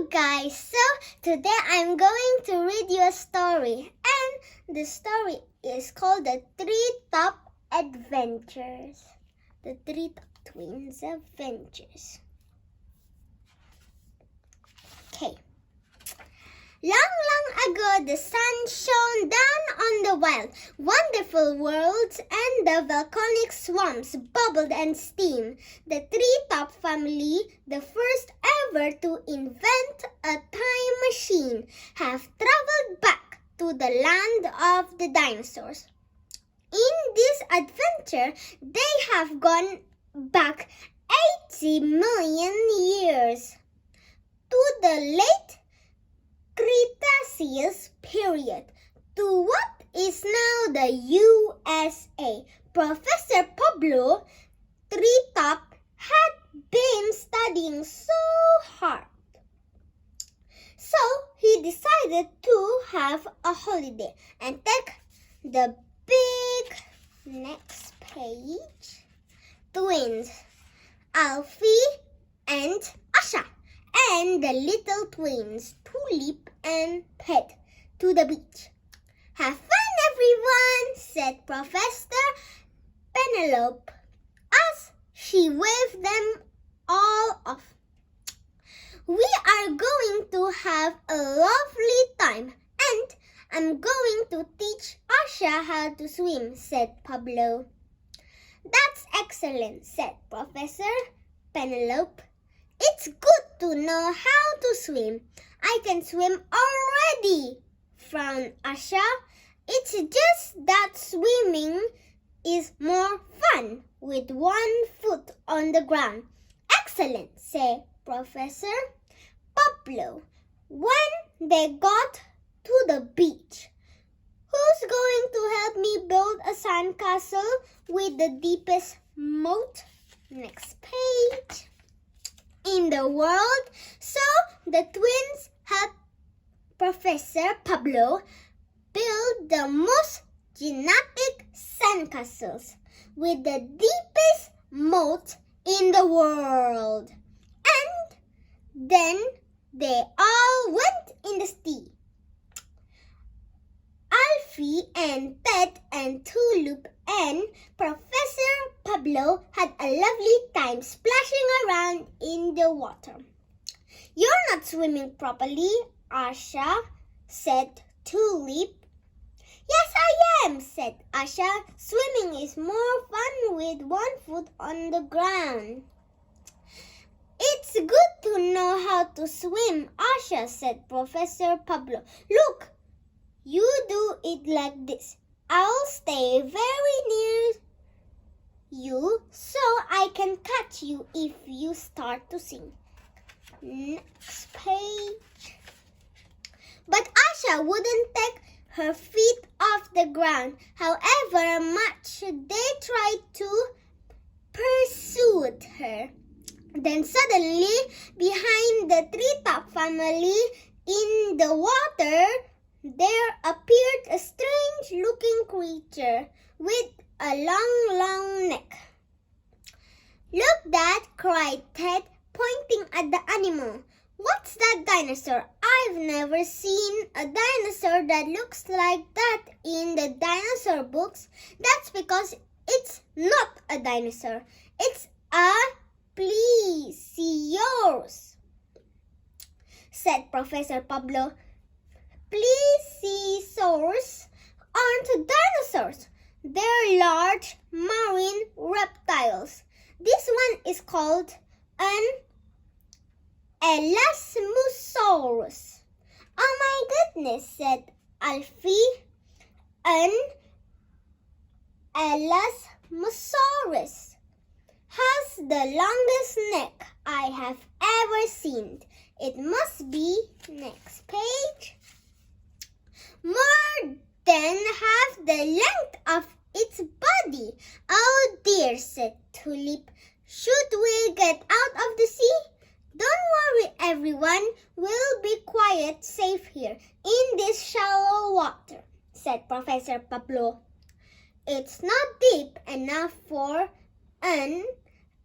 guys, so today I'm going to read you a story, and the story is called The Treetop Adventures. The Treetop Twins Adventures. Okay. Long ago, the sun shone down on the wild, wonderful worlds, and the volcanic swamps bubbled and steamed. The Treetop family, the first ever to invent a time machine, have traveled back to the land of the dinosaurs. In this adventure, they have gone back 80 million years to the late Cretaceous period, to what is now the USA. Professor Pablo Treetop had been studying so hard, so he decided to have a holiday and take the big next page twins, Alfie and Asha, and the little twins, Tulip and Pet, to the beach. "Have fun, everyone," said Professor Penelope as she waved them all off. "We are going to have a lovely time, and I'm going to teach Asha how to swim," said Pablo. "That's excellent," said Professor Penelope. "It's good to know how to swim." "I can swim already," frowned Asha. "It's just that swimming is more fun with one foot on the ground." "Excellent," said Professor Pablo. When they got to the beach, "Who's going to help me build a sandcastle with the deepest moat?" Next page. In the world, so the twins helped Professor Pablo build the most gigantic sandcastles with the deepest moat in the world. And then they all went in the sea. Alfie and Pet and Tulip and Professor Pablo had a lovely time splashing around in the water. "You're not swimming properly, Asha," said Tulip. "Yes, I am," said Asha. "Swimming is more fun with one foot on the ground." "It's good to know how to swim, Asha," said Professor Pablo. "Look, you do it like this. I'll stay very near you so I can catch you if you start to sink." Next page. But Asha wouldn't take her feet off the ground, however much they tried to pursue her. Then suddenly, behind the Treetop family in the water, there appeared a strange-looking creature with a long neck. "Look, Dad!" cried Ted, pointing at the animal. "What's that dinosaur? I've never seen a dinosaur that looks like that in the dinosaur books." "That's because it's not a dinosaur. It's a plesiosaurus," said Professor Pablo. "Plesiosaurs aren't dinosaurs. They're large marine reptiles. This one is called an Elasmosaurus." "Oh my goodness," said Alfie. "An Elasmosaurus has the longest neck I have ever seen. It must be," next page, "more than half the length of its body." "Oh dear," said Tulip. "Should we get out of the sea?" "Don't worry, everyone. We'll be quiet, safe here in this shallow water," said Professor Pablo. "It's not deep enough for an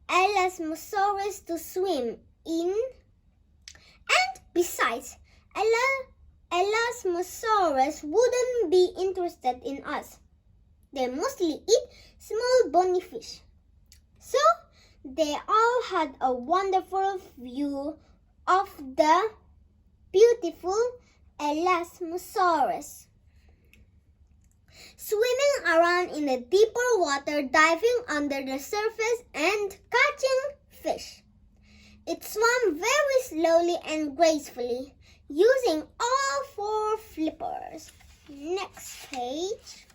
Elasmosaurus to swim in. And Besides, Elasmosaurus wouldn't be interested in us. They mostly eat small bony fish. So, they all had a wonderful view of the beautiful Elasmosaurus swimming around in the deeper water, diving under the surface and catching fish. It swam very slowly and gracefully, using all 4 flippers. Next page.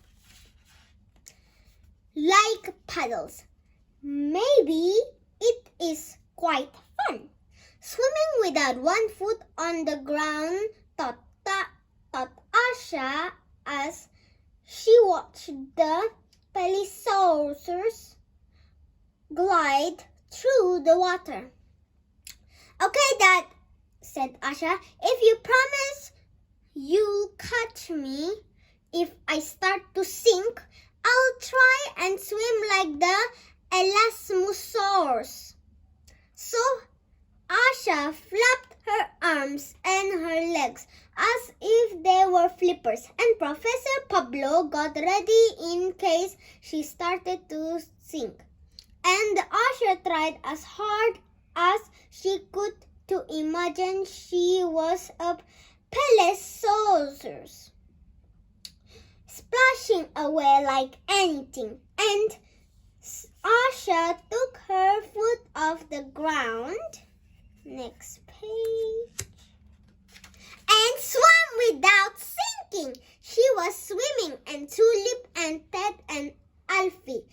Like paddles. Maybe it is quite fun. Swimming without one foot on the ground, thought Asha as she watched the plesiosaurus glide through the water. "Okay, Dad," said Asha, "if you promise you'll catch me if I start to sink, I'll try and swim like the Elasmosaurus." So Asha flapped her arms and her legs as if they were flippers, and Professor Pablo got ready in case she started to sink. And Asha tried as hard as she could to imagine she was a plesiosaurus, splashing away like anything. And Asha took her foot off the ground. Next page. And swam without sinking. She was swimming, and Tulip and Ted and Alfie.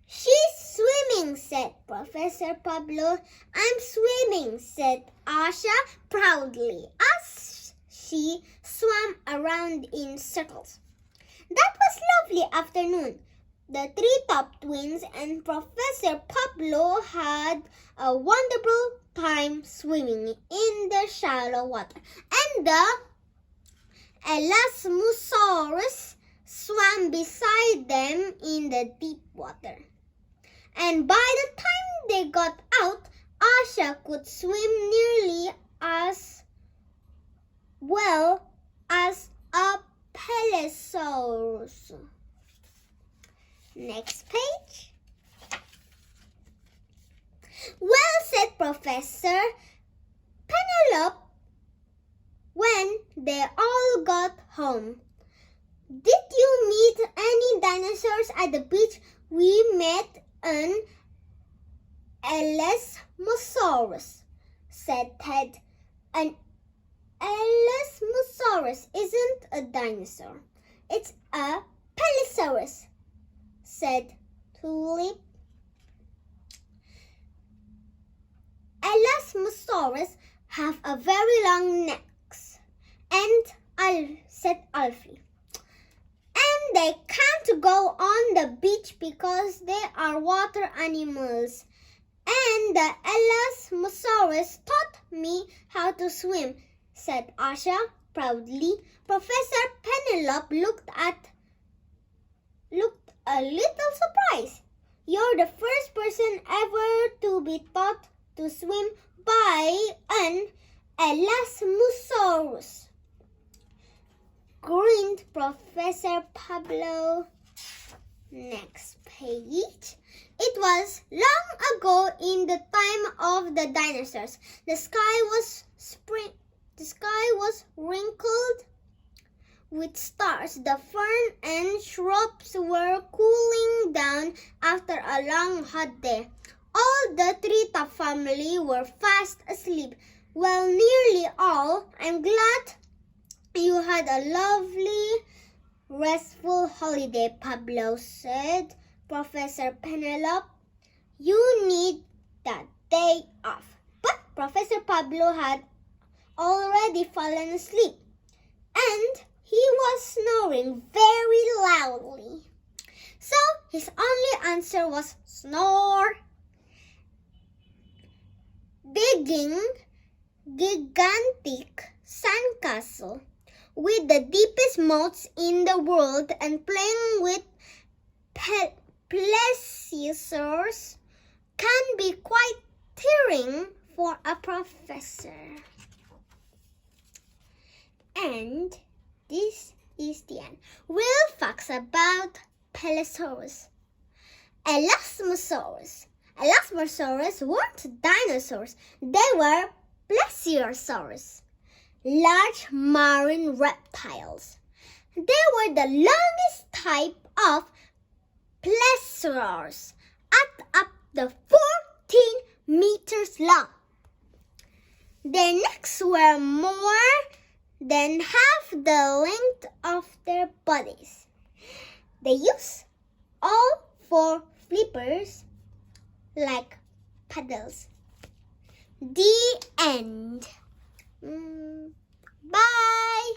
"She's swimming," said Professor Pablo. "I'm swimming," said Asha proudly as she swam around in circles. That was a lovely afternoon. The Treetop Twins and Professor Pablo had a wonderful time swimming in the shallow water, and the Elasmosaurus swam beside them in the deep water. And by the time they got out, Asha could swim nearly as well as a plesiosaurus. Next page. "Well," said Professor Penelope when they all got home, "did you meet any dinosaurs at the beach?" "We met an Elasmosaurus," said Ted. "An Elasmosaurus isn't a dinosaur. It's a plesiosaurus," said Tulip. "Elasmosaurus have a very long necks," said Alfie. "And they can't go on the beach because they are water animals. And the Elasmosaurus taught me how to swim," said Asha proudly. Professor Penelope looked a little surprised. "You're the first person ever to be taught to swim by an Elasmosaurus," grinned Professor Pablo. Next page. It was long ago in the time of the dinosaurs. The sky was wrinkled with stars. The fern and shrubs were cooling down after a long hot day. All the Treetop family were fast asleep. "Well, nearly all. I'm glad you had a lovely, restful holiday," Pablo said. Professor Penelope, "You need that day off." But Professor Pablo had already fallen asleep, and he was snoring very loudly. So his only answer was snore. Digging gigantic sandcastle with the deepest moats in the world and playing with plesiosaurs can be quite tiring for a professor. end. This is the end. Real facts about plesiosaurus. Elasmosaurus. Elasmosaurus weren't dinosaurs. They were plesiosaurus, large marine reptiles. They were the longest type of plesiosaurs, at up to 14 meters long. Their necks were more than half the length of their bodies. They used all four flippers like paddles. The end. Bye.